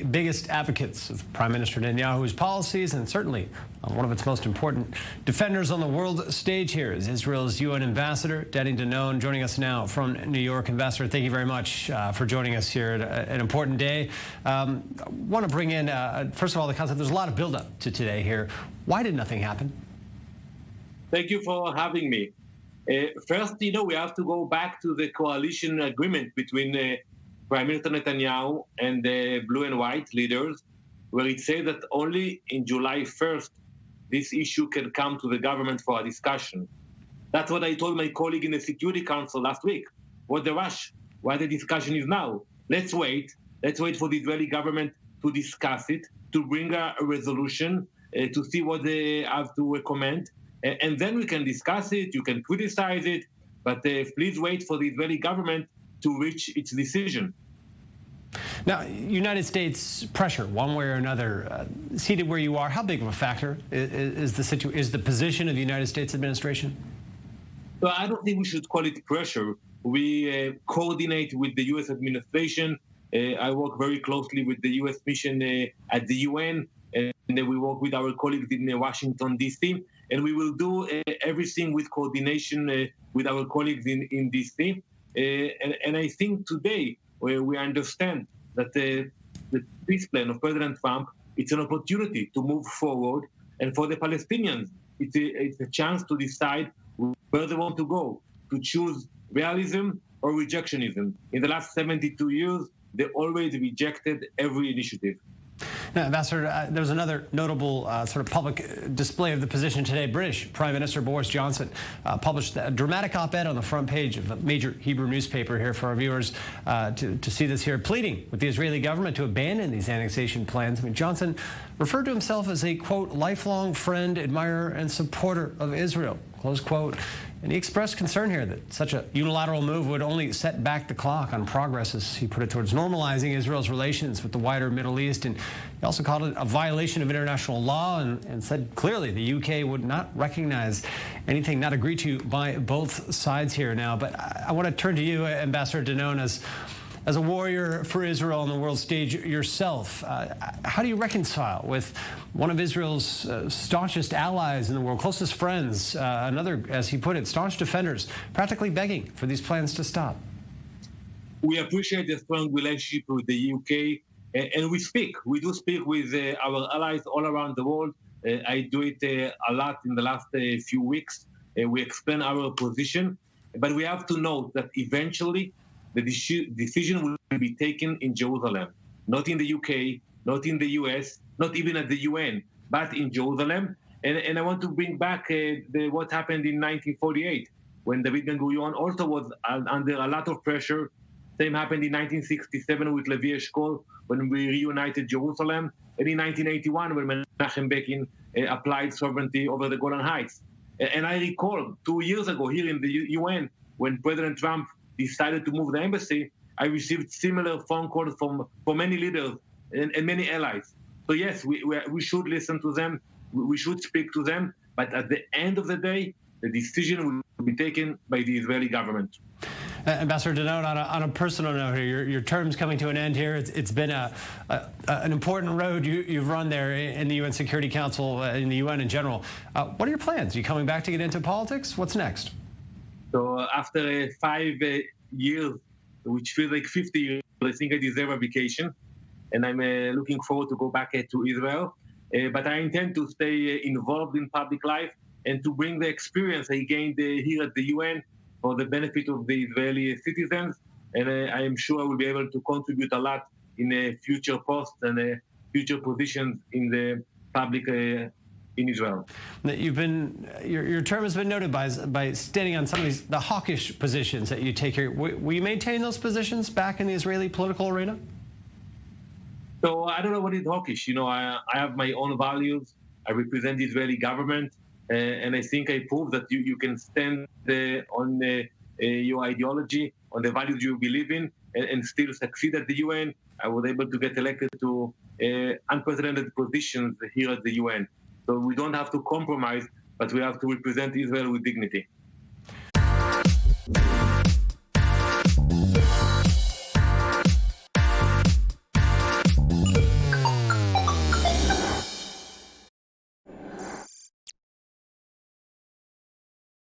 biggest advocates of Prime Minister Netanyahu's policies, and certainly one of its most important defenders on the world stage here is Israel's UN ambassador, Danon, joining us now from New York. Ambassador, thank you very much for joining us here at an important day. I want to bring in, first of all, the concept. There's a lot of buildup to today here. Why did nothing happen? Thank you for having me. First, we have to go back to the coalition agreement between Prime Minister Netanyahu and the blue and white leaders, where it says that only in July 1st, this issue can come to the government for a discussion. That's what I told my colleague in the Security Council last week. What's the rush? Why the discussion is now? Let's wait. Let's wait for the Israeli government to discuss it, to bring a resolution, to see what they have to recommend. And then we can discuss it, you can criticize it, but please wait for the Israeli government to reach its decision. Now, United States pressure, one way or another, seated where you are, how big of a factor is the position of the United States administration? Well, I don't think we should call it pressure. We coordinate with the U.S. administration. I work very closely with the U.S. mission at the UN, and we work with our colleagues in Washington, D.C., and we will do everything with coordination with our colleagues in D.C. And I think today we understand that the peace plan of President Trump, it's an opportunity to move forward. And for the Palestinians, it's a chance to decide where they want to go, to choose realism or rejectionism. In the last 72 years, they always rejected every initiative. Now, Ambassador, there was another notable sort of public display of the position today. British Prime Minister Boris Johnson published a dramatic op-ed on the front page of a major Hebrew newspaper here for our viewers to see this here, pleading with the Israeli government to abandon these annexation plans. I mean, Johnson referred to himself as a, quote, lifelong friend, admirer, and supporter of Israel, close quote. And he expressed concern here that such a unilateral move would only set back the clock on progress, as he put it, towards normalizing Israel's relations with the wider Middle East. And he also called it a violation of international law and said clearly the UK would not recognize anything not agreed to by both sides here now. But I want to turn to you, Ambassador Danon, as a warrior for Israel on the world stage yourself. How do you reconcile with one of Israel's staunchest allies in the world, closest friends, another, as he put it, staunch defenders, practically begging for these plans to stop? We appreciate the strong relationship with the UK, and we do speak with our allies all around the world. I do it a lot in the last few weeks. We explain our position, but we have to note that eventually the decision will be taken in Jerusalem, not in the UK, not in the US, not even at the UN, but in Jerusalem. And I want to bring back what happened in 1948, when David Ben-Gurion also was under a lot of pressure. Same happened in 1967 with Levi Eshkol, when we reunited Jerusalem, and in 1981 when Menachem Begin applied sovereignty over the Golan Heights. And I recall 2 years ago here in the UN, when President Trump decided to move the embassy, I received similar phone calls from many leaders and many allies. So yes, we should listen to them, we should speak to them, but at the end of the day, the decision will be taken by the Israeli government. Ambassador Danon, on a personal note here, your term's coming to an end here. It's been an important road you've run there in the UN Security Council, in the UN in general. What are your plans? Are you coming back to get into politics? What's next? So after 5 years, which feels like 50 years, I think I deserve a vacation. And I'm looking forward to go back to Israel. But I intend to stay involved in public life and to bring the experience I gained here at the UN for the benefit of the Israeli citizens. And I am sure I will be able to contribute a lot in future posts and future positions in the public in Israel. Your term has been noted by standing on some of the hawkish positions that you take here. Will you maintain those positions back in the Israeli political arena? So I don't know what is hawkish. I have my own values. I represent the Israeli government, and I think I proved that you can stand on your ideology, on the values you believe in, and still succeed at the UN. I was able to get elected to unprecedented positions here at the UN. So we don't have to compromise, but we have to represent Israel with dignity.